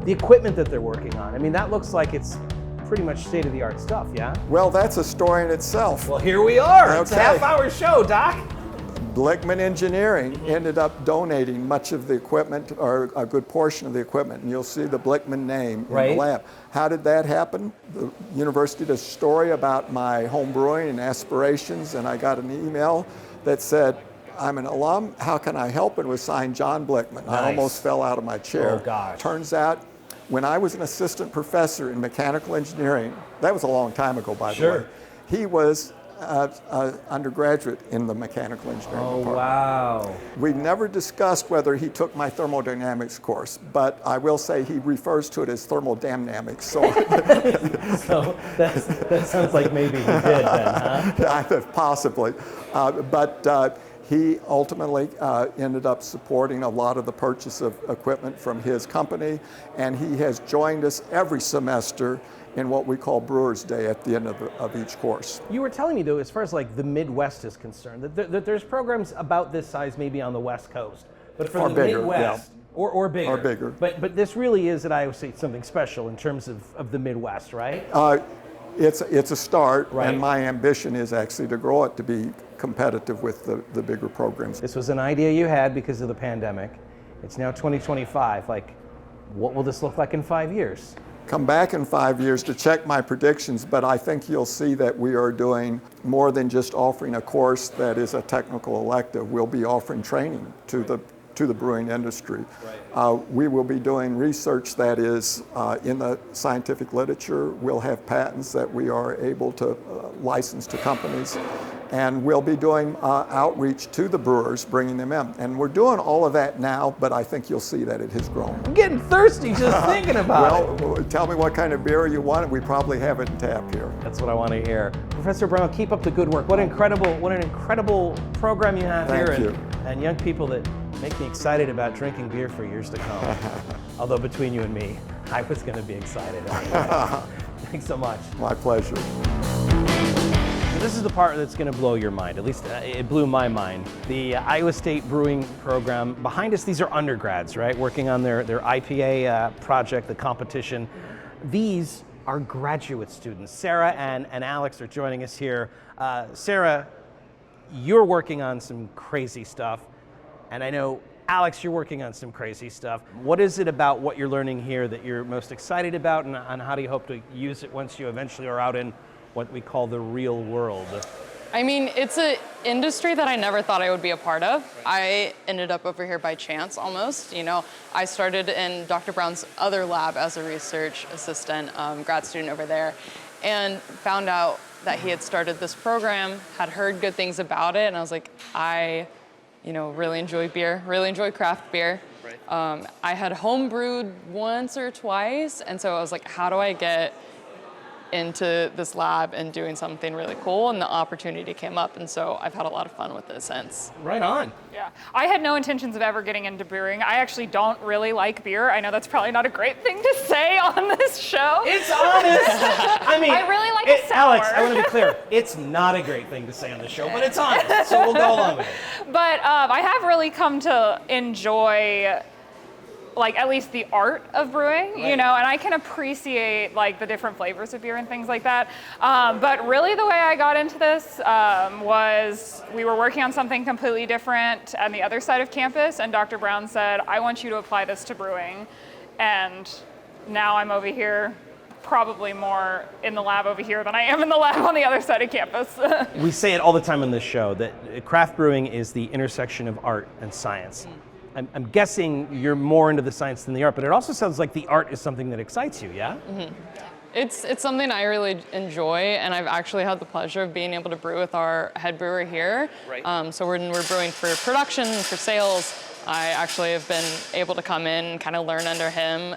the equipment that they're working on. I mean, that looks like it's pretty much state-of-the-art stuff, yeah? Well, that's a story in itself. Well, here we are. Okay. It's a half-hour show, Doc. Blickman Engineering ended up donating much of the equipment, or a good portion of the equipment, and you'll see the Blickman name in the lab. How did that happen? The university did a story about my home brewing and aspirations, and I got an email that said, I'm an alum, how can I help? And it was signed John Blickman. Nice. I almost fell out of my chair. Oh, gosh. Turns out, when I was an assistant professor in mechanical engineering, that was a long time ago, by the way, he was undergraduate in the mechanical engineering department. Wow. We never discussed whether he took my thermodynamics course, but I will say he refers to it as thermodynamics. So, so that sounds like maybe he did then, huh? Possibly. But he ultimately ended up supporting a lot of the purchase of equipment from his company, and he has joined us every semester in what we call Brewer's Day at the end of each course. You were telling me, though, as far as like the Midwest is concerned, that there's programs about this size maybe on the West Coast, but for the bigger, Midwest, or bigger. Or bigger. But this really is, at Iowa State, something special in terms of the Midwest, right? It's a start, and my ambition is actually to grow it to be competitive with the bigger programs. This was an idea you had because of the pandemic. It's now 2025. Like, what will this look like in 5 years? Come back in 5 years to check my predictions, but I think you'll see that we are doing more than just offering a course that is a technical elective. We'll be offering training to the brewing industry. We will be doing research that is in the scientific literature. We'll have patents that we are able to license to companies. And we'll be doing outreach to the brewers, bringing them in. And we're doing all of that now, but I think you'll see that it has grown. I'm getting thirsty just thinking about Well, tell me what kind of beer you want. We probably have it in tap here. That's what I want to hear. Professor Brown, keep up the good work. What an incredible program you have Thank here. you. And young people that make me excited about drinking beer for years to come. Although between you and me, I was going to be excited anyway. Thanks so much. My pleasure. This is the part that's going to blow your mind. At least it blew my mind. The Iowa State Brewing program. Behind us, these are undergrads, right? Working on their IPA project, the competition. These are graduate students. Sarah and Alex are joining us here. Sarah, you're working on some crazy stuff. And I know, Alex, you're working on some crazy stuff. What is it about what you're learning here that you're most excited about, and how do you hope to use it once you eventually are out in what we call the real world? I mean, it's an industry that I never thought I would be a part of. I ended up over here by chance almost. You know, I started in Dr. Brown's other lab as a research assistant, grad student over there, and found out that he had started this program, had heard good things about it, and I was like, I really enjoy beer, really enjoy craft beer. Right. I had home brewed once or twice, and so I was like, how do I get into this lab and doing something really cool? And the opportunity came up, and so I've had a lot of fun with it since. Right on. Yeah, I had no intentions of ever getting into brewing. I actually don't really like beer. I know that's probably not a great thing to say on this show. It's honest. I mean, I really like a sour. Alex, I want to be clear. It's not a great thing to say on the show, but it's honest, so we'll go along with it. But I have really come to enjoy, like, at least the art of brewing, right. And I can appreciate like the different flavors of beer and things like that. But really the way I got into this was we were working on something completely different on the other side of campus, and Dr. Brown said, I want you to apply this to brewing. And now I'm over here, probably more in the lab over here than I am in the lab on the other side of campus. We say it all the time on this show that craft brewing is the intersection of art and science. I'm guessing you're more into the science than the art, but it also sounds like the art is something that excites you, yeah? Mm-hmm. It's something I really enjoy, and I've actually had the pleasure of being able to brew with our head brewer here. Right. So we're brewing for production, for sales. I actually have been able to come in and kind of learn under him,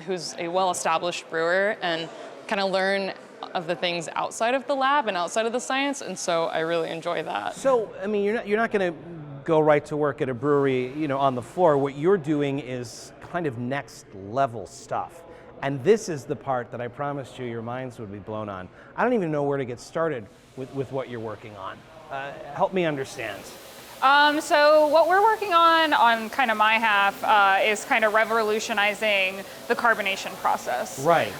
who's a well-established brewer, and kind of learn of the things outside of the lab and outside of the science, and so I really enjoy that. So, I mean, you're not going to go right to work at a brewery, on the floor. What you're doing is kind of next level stuff. And this is the part that I promised you your minds would be blown on. I don't even know where to get started with what you're working on. Help me understand. So what we're working on kind of my half, is kind of revolutionizing the carbonation process. Right.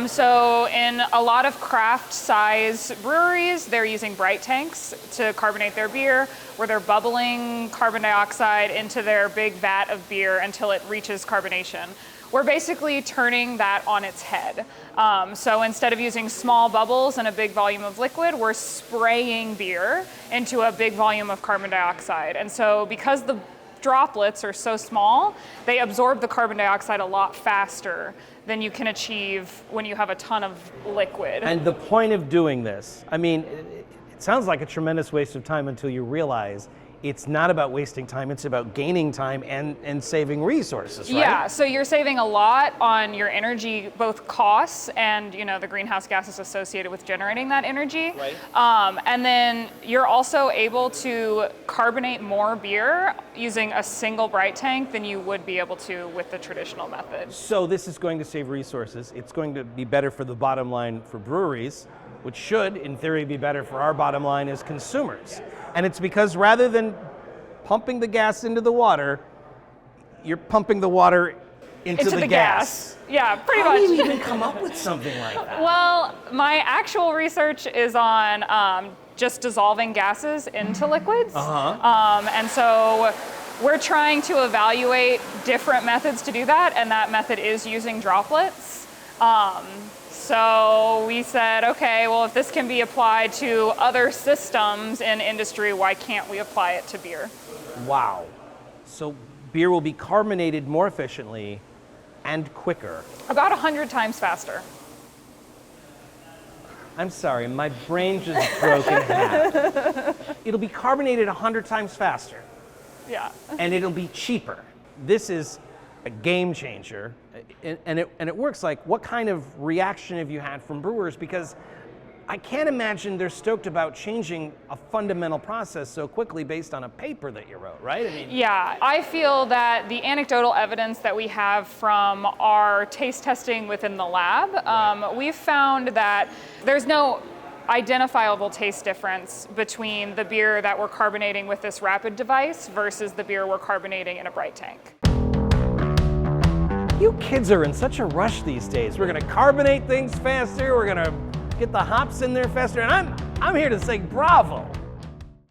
So in a lot of craft size breweries, they're using bright tanks to carbonate their beer, where they're bubbling carbon dioxide into their big vat of beer until it reaches carbonation. We're basically turning that on its head. So instead of using small bubbles and a big volume of liquid, we're spraying beer into a big volume of carbon dioxide. And so because the droplets are so small, they absorb the carbon dioxide a lot faster than you can achieve when you have a ton of liquid. And the point of doing this, I mean, it sounds like a tremendous waste of time until you realize it's not about wasting time, it's about gaining time and saving resources, right? Yeah, so you're saving a lot on your energy, both costs and the greenhouse gases associated with generating that energy. Right. And then you're also able to carbonate more beer using a single bright tank than you would be able to with the traditional method. So this is going to save resources. It's going to be better for the bottom line for breweries, which should, in theory, be better for our bottom line as consumers. And it's because rather than pumping the gas into the water, you're pumping the water into the gas. Yeah, pretty How much. do you even come up with something like that? Well, my actual research is on just dissolving gases into liquids. And so we're trying to evaluate different methods to do that, and that method is using droplets. So we said, okay, well, if this can be applied to other systems in industry, why can't we apply it to beer? Wow. So beer will be carbonated more efficiently and quicker. About 100 times faster. I'm sorry, my brain just broke in half. It'll be carbonated 100 times faster. Yeah. And it'll be cheaper. This is a game changer. And it works. Like, what kind of reaction have you had from brewers? Because I can't imagine they're stoked about changing a fundamental process so quickly based on a paper that you wrote, right? I mean, yeah, I feel that the anecdotal evidence that we have from our taste testing within the lab, we've found that there's no identifiable taste difference between the beer that we're carbonating with this rapid device versus the beer we're carbonating in a bright tank. you kids are in such a rush these days. We're gonna carbonate things faster, we're gonna get the hops in there faster, and I'm here to say bravo.